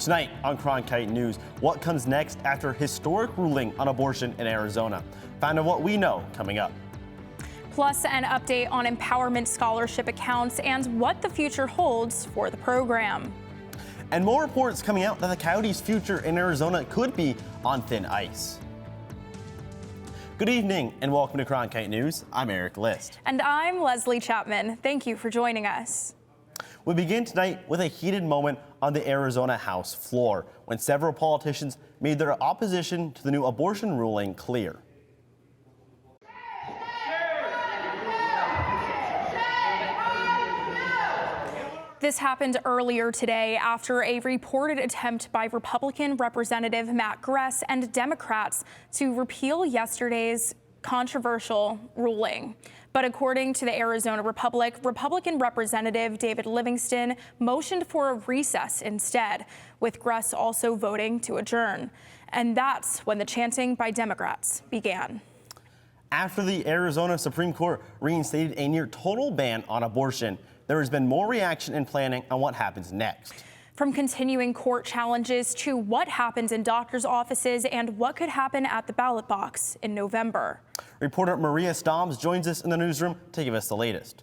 Tonight on Cronkite News, what comes next after historic ruling on abortion in Arizona? Find out what we know coming up. Plus, an update on empowerment scholarship accounts and what the future holds for the program. And more reports coming out that the Coyotes' future in Arizona could be on thin ice. Good evening and welcome to Cronkite News. I'm Eric List. And I'm Leslie Chapman. Thank you for joining us. We begin tonight with a heated moment on the Arizona House floor when several politicians made their opposition to the new abortion ruling clear. This happened earlier today after a reported attempt by Republican Representative Matt Gress and Democrats to repeal yesterday's controversial ruling. But according to the Arizona Republic, Republican Representative David Livingston motioned for a recess instead, with Gress also voting to adjourn. And that's when the chanting by Democrats began. After the Arizona Supreme Court reinstated a near total ban on abortion, there has been more reaction and planning on what happens next. From continuing court challenges to what happens in doctors' offices and what could happen at the ballot box in November. Reporter Maria Stobbs joins us in the newsroom to give us the latest.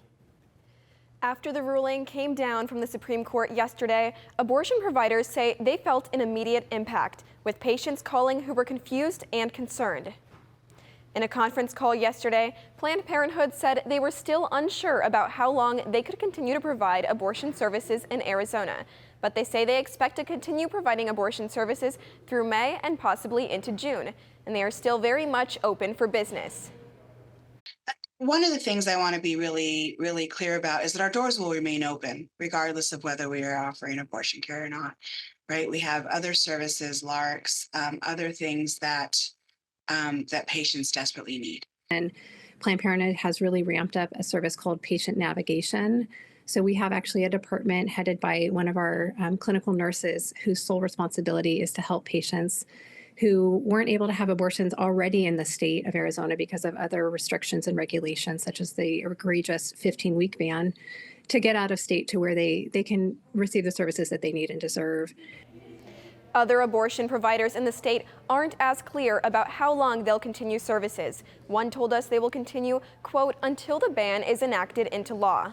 After the ruling came down from the Supreme Court yesterday, abortion providers say they felt an immediate impact, with patients calling who were confused and concerned. In a conference call yesterday, Planned Parenthood said they were still unsure about how long they could continue to provide abortion services in Arizona, but they say they expect to continue providing abortion services through May and possibly into June, and they are still very much open for business. One of the things I want to be really clear about is that our doors will remain open, regardless of whether we are offering abortion care or not, right? We have other services, LARCs, other things that patients desperately need. And Planned Parenthood has really ramped up a service called patient navigation. So we have actually a department headed by one of our clinical nurses whose sole responsibility is to help patients who weren't able to have abortions already in the state of Arizona because of other restrictions and regulations, such as the egregious 15-week ban, to get out of state to where they can receive the services that they need and deserve. Other abortion providers in the state aren't as clear about how long they'll continue services. One told us they will continue, quote, until the ban is enacted into law.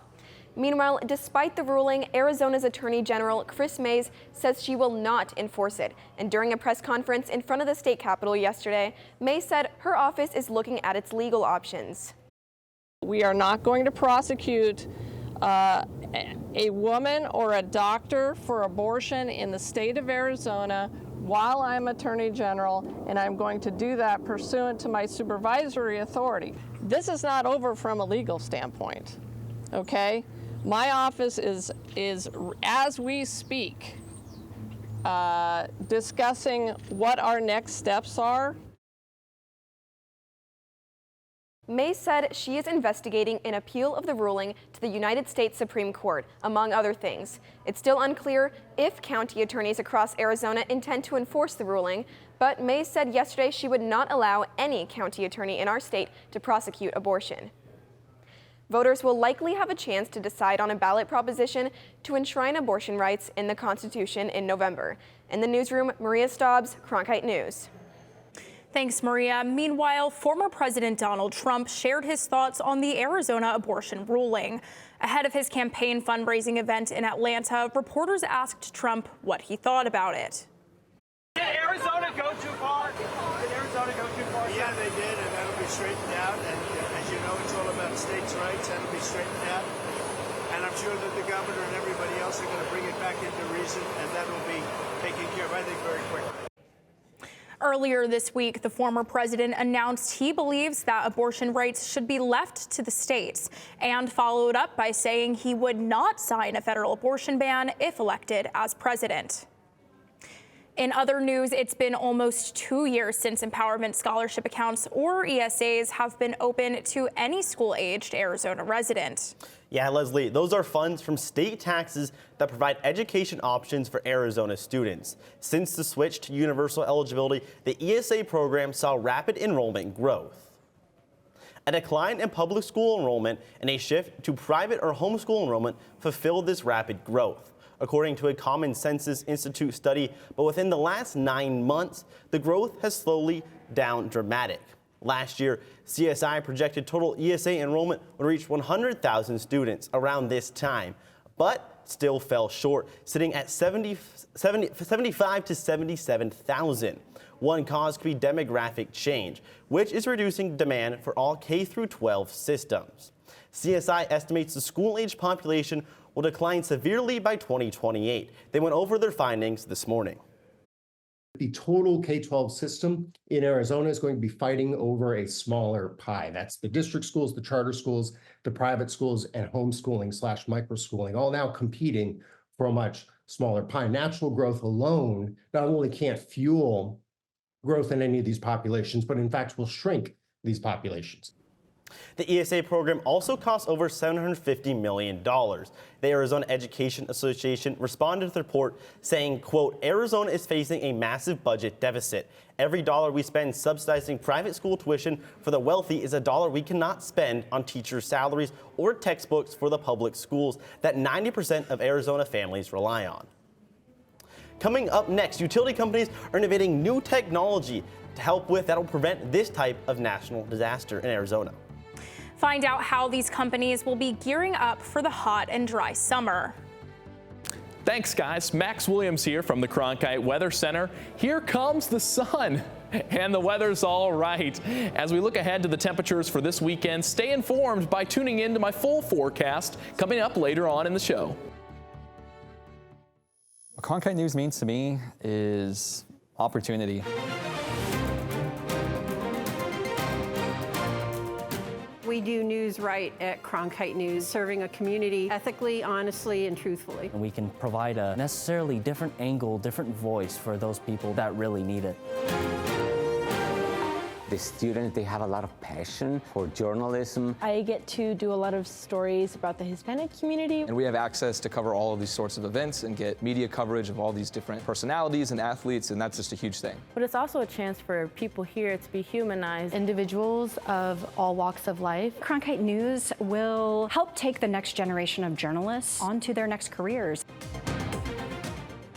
Meanwhile, despite the ruling, Arizona's Attorney General Chris Mays says she will not enforce it. And during a press conference in front of the state capitol yesterday, Mays said her office is looking at its legal options. We are not going to prosecute a woman or a doctor for abortion in the state of Arizona while I'm Attorney General, and I'm going to do that pursuant to my supervisory authority. This is not over from a legal standpoint, okay? My office is as we speak, discussing what our next steps are. May said she is investigating an appeal of the ruling to the United States Supreme Court, among other things. It's still unclear if county attorneys across Arizona intend to enforce the ruling, but May said yesterday she would not allow any county attorney in our state to prosecute abortion. Voters will likely have a chance to decide on a ballot proposition to enshrine abortion rights in the Constitution in November. In the newsroom, Maria Stobbs, Cronkite News. Thanks, Maria. Meanwhile, former President Donald Trump shared his thoughts on the Arizona abortion ruling. Ahead of his campaign fundraising event in Atlanta, reporters asked Trump what he thought about it. Did Arizona go too far? Did Arizona go too far? Yeah, they did, and that'll be straightened out. And as you know, it's all about states' rights. That'll be straightened out. And I'm sure that the governor and everybody else are going to bring it back into reason, and that will be taken care of, I think, very quickly. Earlier this week, the former president announced he believes that abortion rights should be left to the states, and followed up by saying he would not sign a federal abortion ban if elected as president. In other news, it's been almost 2 years since empowerment scholarship accounts, or ESAs, have been open to any school-aged Arizona resident. Yeah, Leslie, those are funds from state taxes that provide education options for Arizona students. Since the switch to universal eligibility, the ESA program saw rapid enrollment growth. A decline in public school enrollment and a shift to private or homeschool enrollment fulfilled this rapid growth. according to a Common Census Institute study, but within the last 9 months, the growth has slowly down dramatic. Last year, CSI projected total ESA enrollment would reach 100,000 students around this time, but still fell short, sitting at 75 to 77,000. One cause could be demographic change, which is reducing demand for all K-12 systems. CSI estimates the school-age population will decline severely by 2028. They went over their findings this morning. The total K-12 system in Arizona is going to be fighting over a smaller pie. That's the district schools, the charter schools, the private schools, and homeschooling/microschooling, all now competing for a much smaller pie. Natural growth alone not only can't fuel growth in any of these populations, but in fact will shrink these populations. The ESA program also costs over $750 million. The Arizona Education Association responded to the report saying, quote, Arizona is facing a massive budget deficit. Every dollar we spend subsidizing private school tuition for the wealthy is a dollar we cannot spend on teachers' salaries or textbooks for the public schools that 90% of Arizona families rely on. Coming up next, utility companies are innovating new technology to help with that will prevent this type of national disaster in Arizona. Find out how these companies will be gearing up for the hot and dry summer. Thanks, guys. Max Williams here from the Cronkite Weather Center. Here comes the sun, and the weather's all right. As we look ahead to the temperatures for this weekend, stay informed by tuning in to my full forecast coming up later on in the show. What Cronkite News means to me is opportunity. We do news right at Cronkite News, serving a community ethically, honestly, and truthfully. And we can provide a necessarily different angle, different voice for those people that really need it. The students, they have a lot of passion for journalism. I get to do a lot of stories about the Hispanic community. And we have access to cover all of these sorts of events and get media coverage of all these different personalities and athletes, and that's just a huge thing. But it's also a chance for people here to be humanized. Individuals of all walks of life. Cronkite News will help take the next generation of journalists onto their next careers.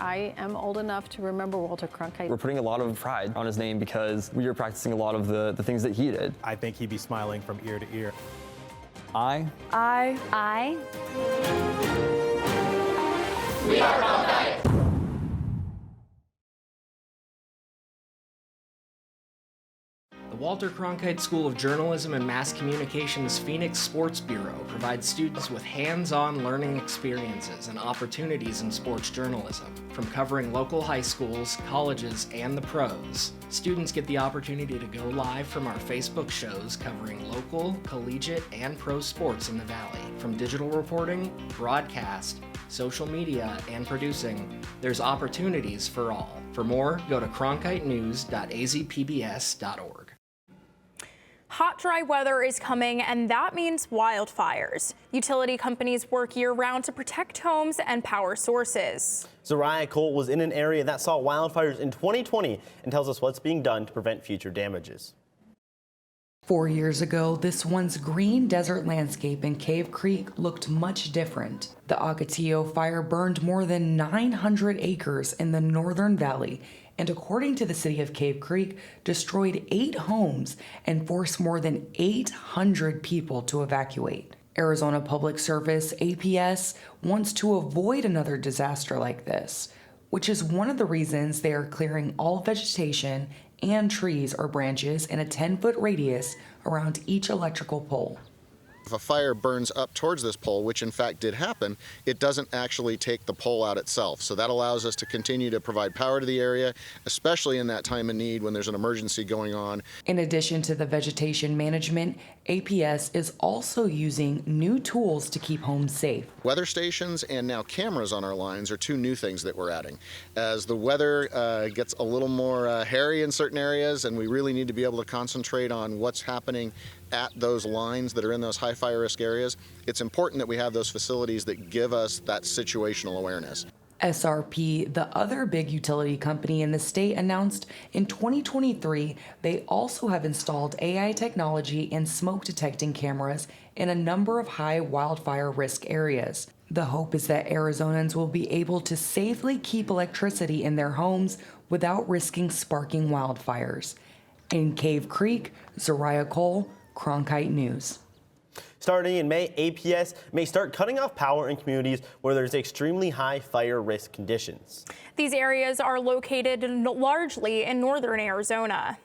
I am old enough to remember Walter Cronkite. We're putting a lot of pride on his name because we are practicing a lot of the things that he did. I think he'd be smiling from ear to ear. I. We are Cronkite. The Walter Cronkite School of Journalism and Mass Communications Phoenix Sports Bureau provides students with hands-on learning experiences and opportunities in sports journalism. From covering local high schools, colleges, and the pros, students get the opportunity to go live from our Facebook shows covering local, collegiate, and pro sports in the Valley. From digital reporting, broadcast, social media, and producing, there's opportunities for all. For more, go to cronkitenews.azpbs.org. Hot, dry weather is coming, and that means wildfires. Utility companies work year-round to protect homes and power sources. Zariah Cole was in an area that saw wildfires in 2020 and tells us what's being done to prevent future damages. 4 years ago, this once green desert landscape in Cave Creek looked much different. The Ocotillo fire burned more than 900 acres in the Northern Valley, and according to the city of Cave Creek, destroyed 8 homes and forced more than 800 people to evacuate. Arizona Public Service, APS, wants to avoid another disaster like this, which is one of the reasons they are clearing all vegetation and trees or branches in a 10-foot radius around each electrical pole. If a fire burns up towards this pole, which in fact did happen, it doesn't actually take the pole out itself. So that allows us to continue to provide power to the area, especially in that time of need when there's an emergency going on. In addition to the vegetation management, APS is also using new tools to keep homes safe. Weather stations and now cameras on our lines are 2 new things that we're adding. As the weather gets a little more hairy in certain areas and we really need to be able to concentrate on what's happening at those lines that are in those high fire risk areas, it's important that we have those facilities that give us that situational awareness. SRP, the other big utility company in the state, announced in 2023 they also have installed AI technology and smoke detecting cameras in a number of high wildfire risk areas. The hope is that Arizonans will be able to safely keep electricity in their homes without risking sparking wildfires. In Cave Creek, Zariah Cole, Cronkite News. Starting in May, APS may start cutting off power in communities where there's extremely high fire risk conditions. These areas are located largely in northern Arizona.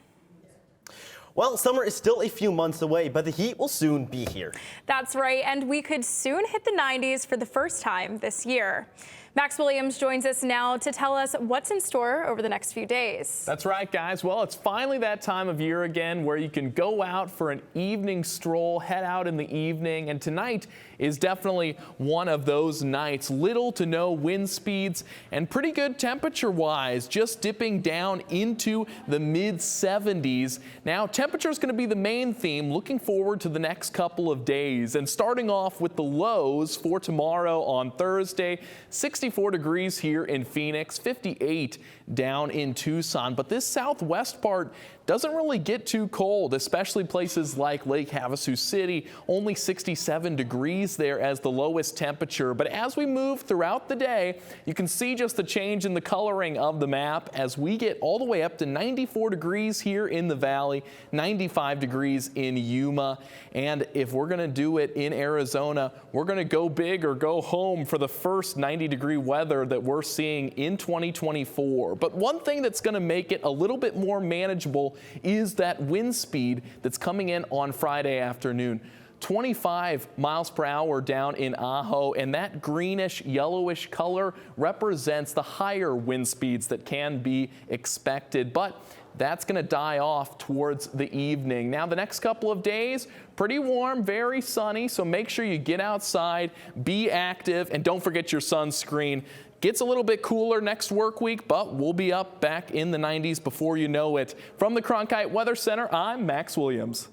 Well, summer is still a few months away, but the heat will soon be here. That's right, and we could soon hit the 90s for the first time this year. Max Williams joins us now to tell us what's in store over the next few days. That's right, guys. Well, it's finally that time of year again where you can go out for an evening stroll, head out in the evening, and tonight is definitely one of those nights. Little to no wind speeds and pretty good temperature-wise, just dipping down into the mid-70s. Now, temperature is going to be the main theme. Looking forward to the next couple of days, and starting off with the lows for tomorrow on Thursday. 64 degrees here in Phoenix, 58 down in Tucson. But this southwest part doesn't really get too cold, especially places like Lake Havasu City, only 67 degrees there as the lowest temperature. But as we move throughout the day, you can see just the change in the coloring of the map as we get all the way up to 94 degrees here in the valley, 95 degrees in Yuma. And if we're going to do it in Arizona, we're going to go big or go home for the first 90-degree weather that we're seeing in 2024. But one thing that's going to make it a little bit more manageable is that wind speed that's coming in on Friday afternoon. 25 miles per hour down in Ajo, and that greenish yellowish color represents the higher wind speeds that can be expected. But that's going to die off towards the evening. Now, the next couple of days, pretty warm, very sunny, so make sure you get outside, be active, and don't forget your sunscreen. Gets a little bit cooler next work week, but we'll be up back in the 90s before you know it. From the Cronkite Weather Center, I'm Max Williams.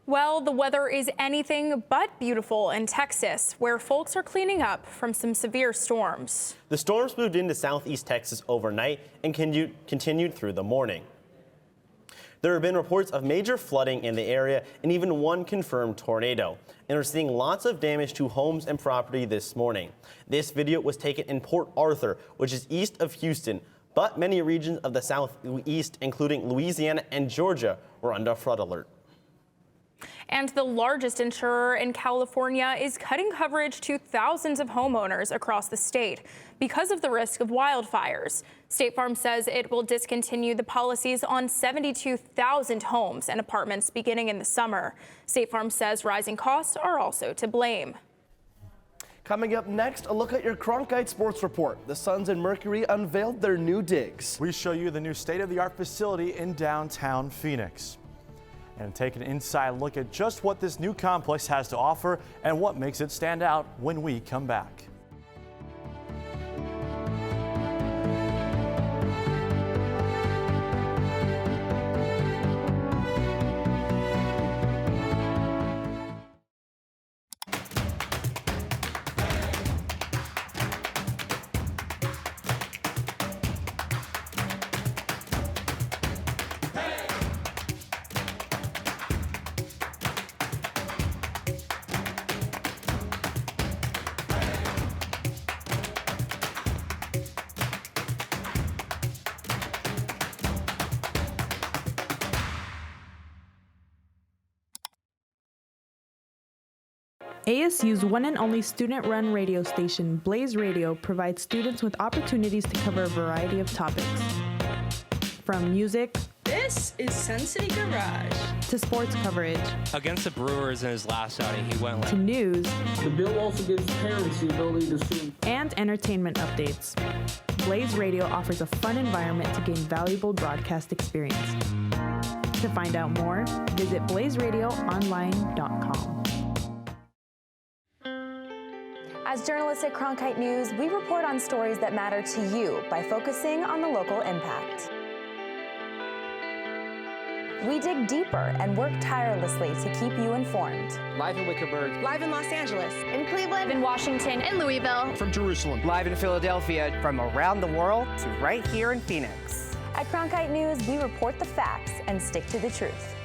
Well, the weather is anything but beautiful in Texas, where folks are cleaning up from some severe storms. The storms moved into southeast Texas overnight and continued through the morning. There have been reports of major flooding in the area and even one confirmed tornado. And we're seeing lots of damage to homes and property this morning. This video was taken in Port Arthur, which is east of Houston, but many regions of the southeast, including Louisiana and Georgia, were under flood alert. And the largest insurer in California is cutting coverage to thousands of homeowners across the state because of the risk of wildfires. State Farm says it will discontinue the policies on 72,000 homes and apartments beginning in the summer. State Farm says rising costs are also to blame. Coming up next, a look at your Cronkite Sports Report. The Suns and Mercury unveiled their new digs. We show you the new state-of-the-art facility in downtown Phoenix. And take an inside look at just what this new complex has to offer and what makes it stand out when we come back. ASU's one and only student-run radio station, Blaze Radio, provides students with opportunities to cover a variety of topics. From music, this is Sun City Garage, to sports coverage. Against the Brewers in his last outing, he went to news. The bill also gives parents the ability to see. And entertainment updates. Blaze Radio offers a fun environment to gain valuable broadcast experience. To find out more, visit blazeradioonline.com. As journalists at Cronkite News, we report on stories that matter to you by focusing on the local impact. We dig deeper and work tirelessly to keep you informed. Live in Wickerburg. Live in Los Angeles. In Cleveland. In Washington. In Louisville. From Jerusalem. Live in Philadelphia. From around the world to right here in Phoenix. At Cronkite News, we report the facts and stick to the truth.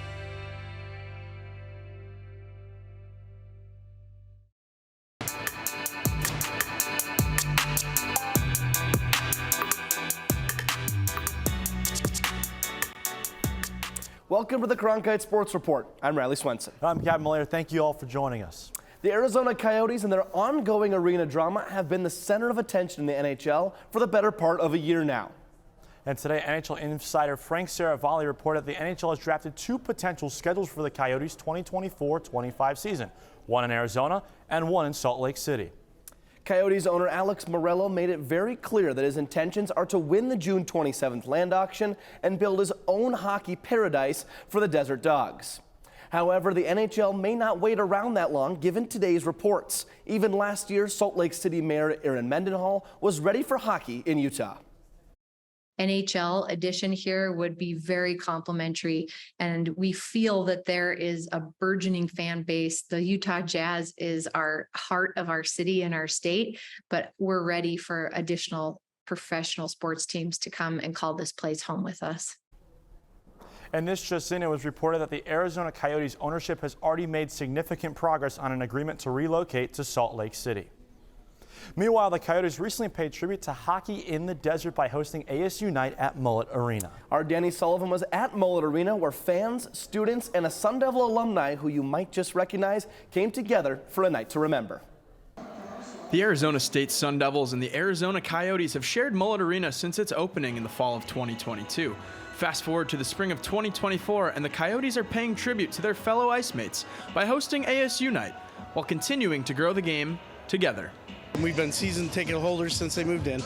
Welcome to the Cronkite Sports Report. I'm Riley Swenson. I'm Gavin Miller. Thank you all for joining us. The Arizona Coyotes and their ongoing arena drama have been the center of attention in the NHL for the better part of a year now. And today, NHL insider Frank Saravalli reported the NHL has drafted 2 potential schedules for the Coyotes' 2024-25 season, one in Arizona and one in Salt Lake City. Coyotes owner Alex Morello made it very clear that his intentions are to win the June 27th land auction and build his own hockey paradise for the Desert Dogs. However, the NHL may not wait around that long given today's reports. Even last year, Salt Lake City Mayor Aaron Mendenhall was ready for hockey in Utah. NHL addition here would be very complimentary, and we feel that there is a burgeoning fan base. The Utah Jazz is our heart of our city and our state, but we're ready for additional professional sports teams to come and call this place home with us. And this just in, it was reported that the Arizona Coyotes ownership has already made significant progress on an agreement to relocate to Salt Lake City. Meanwhile, the Coyotes recently paid tribute to hockey in the desert by hosting ASU Night at Mullet Arena. Our Danny Sullivan was at Mullet Arena, where fans, students, and a Sun Devil alumni who you might just recognize came together for a night to remember. The Arizona State Sun Devils and the Arizona Coyotes have shared Mullet Arena since its opening in the fall of 2022. Fast forward to the spring of 2024, and the Coyotes are paying tribute to their fellow ice mates by hosting ASU Night while continuing to grow the game together. We've been season ticket holders since they moved in.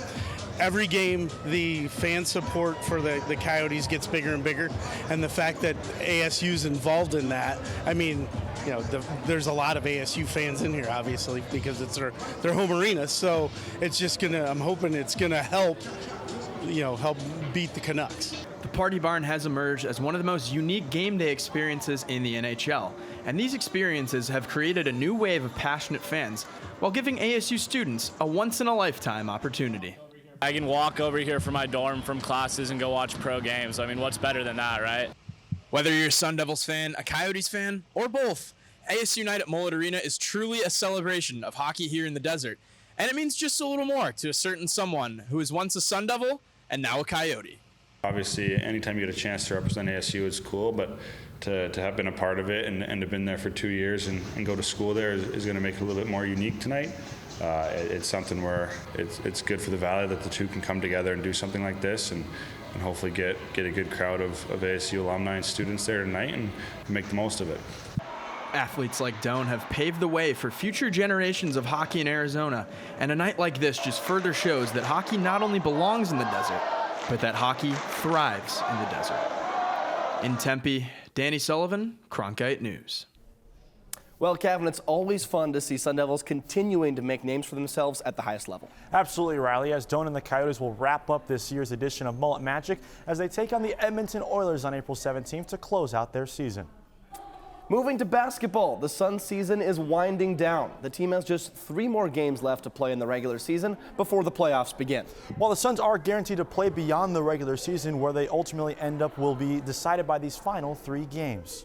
Every game, the fan support for the Coyotes gets bigger and bigger, and the fact that ASU's involved in that, I mean, you know, there's a lot of ASU fans in here, obviously, because it's their home arena. So it's just gonna, I'm hoping it's gonna help, you know, help beat the Canucks. The Party Barn has emerged as one of the most unique game day experiences in the NHL, and these experiences have created a new wave of passionate fans while giving ASU students a once-in-a-lifetime opportunity. I can walk over here from my dorm from classes and go watch pro games. I mean, what's better than that, right? Whether you're a Sun Devils fan, a Coyotes fan, or both, ASU Night at Mullet Arena is truly a celebration of hockey here in the desert, and it means just a little more to a certain someone who was once a Sun Devil and now a Coyote. Obviously, anytime you get a chance to represent ASU, it's cool, but to have been a part of it and have been there for 2 years and go to school there is going to make it a little bit more unique tonight. It's something where it's good for the Valley that the two can come together and do something like this and hopefully get a good crowd of ASU alumni and students there tonight and make the most of it. Athletes like Doan have paved the way for future generations of hockey in Arizona, and a night like this just further shows that hockey not only belongs in the desert, but that hockey thrives in the desert. In Tempe, Danny Sullivan, Cronkite News. Well, Kevin, it's always fun to see Sun Devils continuing to make names for themselves at the highest level. Absolutely, Riley, as Doan and the Coyotes will wrap up this year's edition of Mullet Magic as they take on the Edmonton Oilers on April 17th to close out their season. Moving to basketball, the Suns season is winding down. The team has just 3 more games left to play in the regular season before the playoffs begin. While the Suns are guaranteed to play beyond the regular season, where they ultimately end up will be decided by these final 3 games.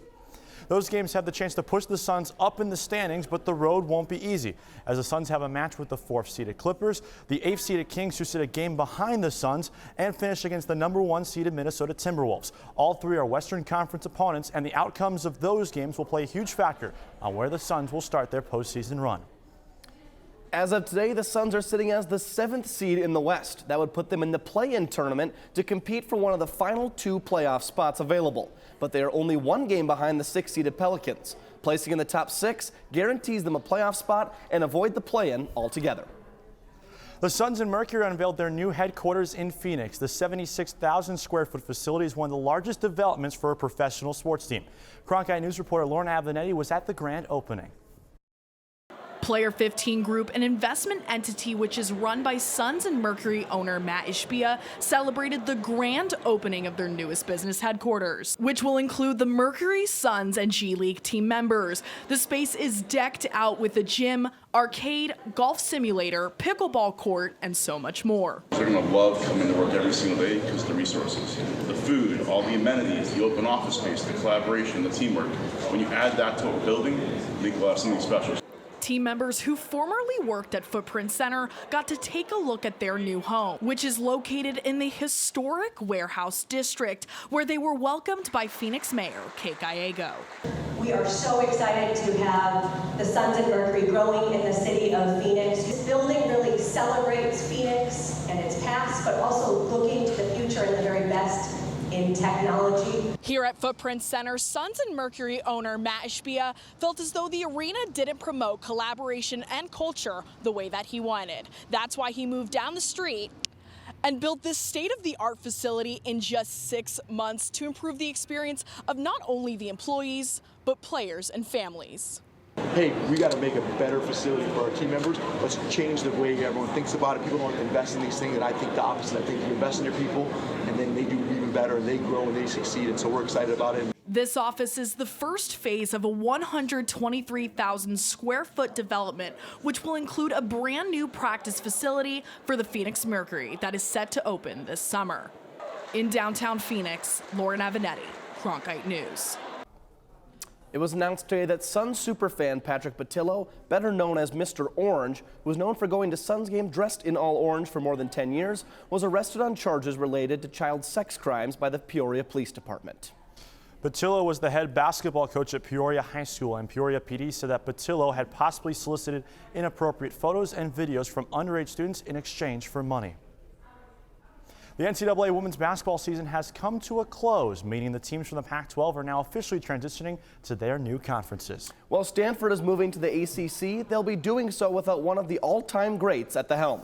Those games have the chance to push the Suns up in the standings, but the road won't be easy, as the Suns have a match with the 4th-seeded Clippers, the 8th-seeded Kings, who sit a game behind the Suns, and finish against the number 1-seeded Minnesota Timberwolves. All 3 are Western Conference opponents, and the outcomes of those games will play a huge factor on where the Suns will start their postseason run. As of today, the Suns are sitting as the 7th seed in the West. That would put them in the play-in tournament to compete for one of the final 2 playoff spots available. But they are only 1 game behind the 6th-seeded Pelicans. Placing in the top 6 guarantees them a playoff spot and avoid the play-in altogether. The Suns and Mercury unveiled their new headquarters in Phoenix. The 76,000 square foot facility is one of the largest developments for a professional sports team. Cronkite News reporter Lauren Avenetti was at the grand opening. Player 15 Group, an investment entity which is run by Suns and Mercury owner Matt Ishbia, celebrated the grand opening of their newest business headquarters, which will include the Mercury, Suns, and G League team members. The space is decked out with a gym, arcade, golf simulator, pickleball court, and so much more. They're going to love coming to work every single day because of the resources, the food, all the amenities, the open office space, the collaboration, the teamwork. When you add that to a building, I think we'll have something special. Team members who formerly worked at Footprint Center got to take a look at their new home, which is located in the historic Warehouse District, where they were welcomed by Phoenix Mayor Kate Gallego. We are so excited to have the Sons and Mercury growing in the city of Phoenix. This building really celebrates Phoenix and its past, but also looking to the future and the very best in technology. Here at Footprint Center, Sons and Mercury owner Matt Ishbia felt as though the arena didn't promote collaboration and culture the way that he wanted. That's why he moved down the street and built this state-of-the-art facility in just 6 months to improve the experience of not only the employees, but players and families. Hey, we got to make a better facility for our team members. Let's change the way everyone thinks about it. People don't invest in these things, and I think the opposite. I think you invest in your people, and then they do even better, and they grow and they succeed, and so we're excited about it. This office is the first phase of a 123,000 square foot development, which will include a brand new practice facility for the Phoenix Mercury that is set to open this summer. In downtown Phoenix, Lauren Avenatti, Cronkite News. It was announced today that Suns superfan Patrick Patillo, better known as Mr. Orange, who was known for going to Suns games dressed in all orange for more than 10 years, was arrested on charges related to child sex crimes by the Peoria Police Department. Patillo was the head basketball coach at Peoria High School, and Peoria PD said that Patillo had possibly solicited inappropriate photos and videos from underage students in exchange for money. The NCAA women's basketball season has come to a close, meaning the teams from the Pac-12 are now officially transitioning to their new conferences. While Stanford is moving to the ACC, they'll be doing so without one of the all-time greats at the helm.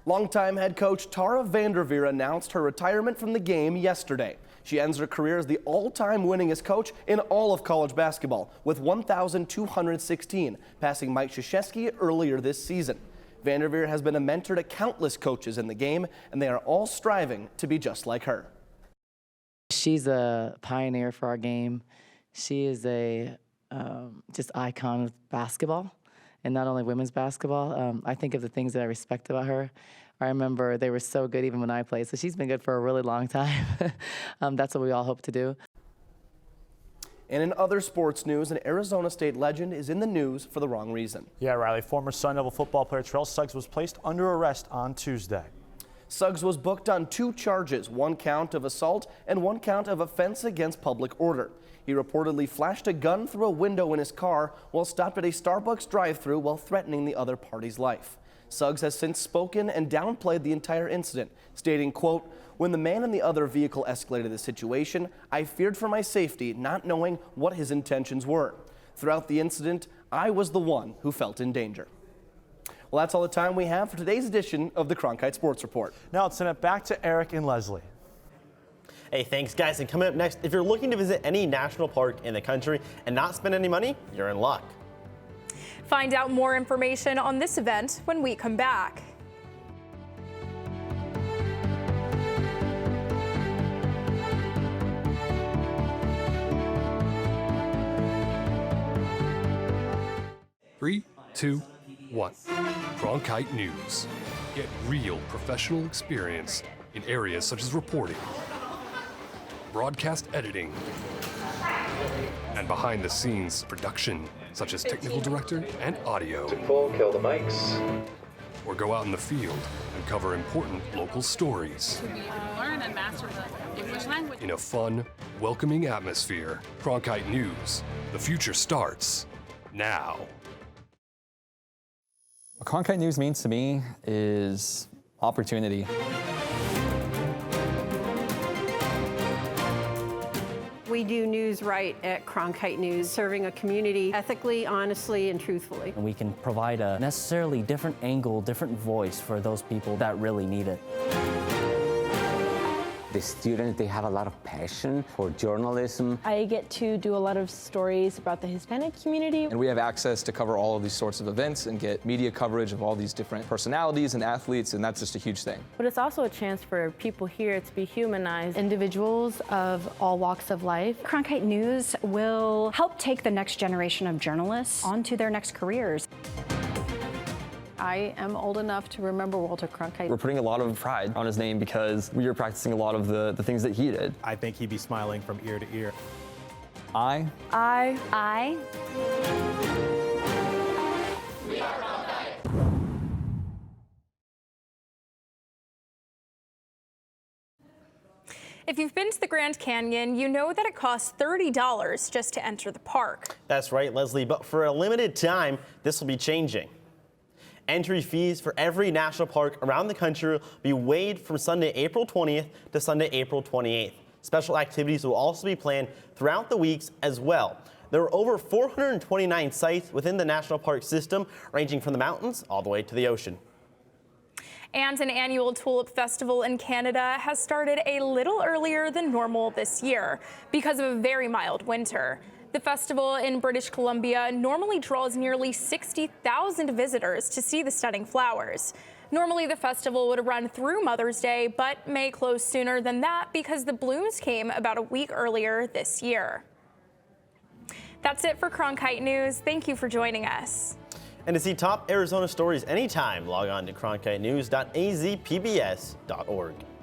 Longtime head coach Tara Vanderveer announced her retirement from the game yesterday. She ends her career as the all-time winningest coach in all of college basketball with 1,216, passing Mike Krzyzewski earlier this season. Vanderveer has been a mentor to countless coaches in the game, and they are all striving to be just like her. She's a pioneer for our game. She is a just icon of basketball, and not only women's basketball. I think of the things that I respect about her. I remember they were so good even when I played, so she's been good for a really long time. That's what we all hope to do. And in other sports news, an Arizona State legend is in the news for the wrong reason. Yeah, Riley, former Sun Devil football player Terrell Suggs was placed under arrest on Tuesday. Suggs was booked on 2 charges, 1 count of assault and 1 count of offense against public order. He reportedly flashed a gun through a window in his car while stopped at a Starbucks drive-thru while threatening the other party's life. Suggs has since spoken and downplayed the entire incident, stating, quote, "When the man in the other vehicle escalated the situation, I feared for my safety, not knowing what his intentions were. Throughout the incident, I was the one who felt in danger." Well, that's all the time we have for today's edition of the Cronkite Sports Report. Now let's send it back to Eric and Leslie. Hey, thanks, guys. And coming up next, if you're looking to visit any national park in the country and not spend any money, you're in luck. Find out more information on this event when we come back. Three, 2, 1. Cronkite News. Get real professional experience in areas such as reporting, broadcast editing, and behind-the-scenes production, such as technical director and audio. Kill the mics. Or go out in the field and cover important local stories. Learn and master the English language. In a fun, welcoming atmosphere. Cronkite News. The future starts now. What Cronkite News means to me is opportunity. We do news right at Cronkite News, serving a community ethically, honestly, and truthfully. And we can provide a necessarily different angle, different voice for those people that really need it. The students, they have a lot of passion for journalism. I get to do a lot of stories about the Hispanic community. And we have access to cover all of these sorts of events and get media coverage of all these different personalities and athletes, and that's just a huge thing. But it's also a chance for people here to be humanized. Individuals of all walks of life. Cronkite News will help take the next generation of journalists onto their next careers. I am old enough to remember Walter Cronkite. We're putting a lot of pride on his name because we are practicing a lot of the things that he did. I think he'd be smiling from ear to ear. I We are Cronkite. If you've been to the Grand Canyon, you know that it costs $30 just to enter the park. That's right, Leslie, but for a limited time, this will be changing. Entry fees for every national park around the country will be waived from Sunday, April 20th to Sunday, April 28th. Special activities will also be planned throughout the weeks as well. There are over 429 sites within the national park system, ranging from the mountains all the way to the ocean. And an annual tulip festival in Canada has started a little earlier than normal this year because of a very mild winter. The festival in British Columbia normally draws nearly 60,000 visitors to see the stunning flowers. Normally, the festival would run through Mother's Day, but may close sooner than that because the blooms came about a week earlier this year. That's it for Cronkite News. Thank you for joining us. And to see top Arizona stories anytime, log on to cronkitenews.azpbs.org.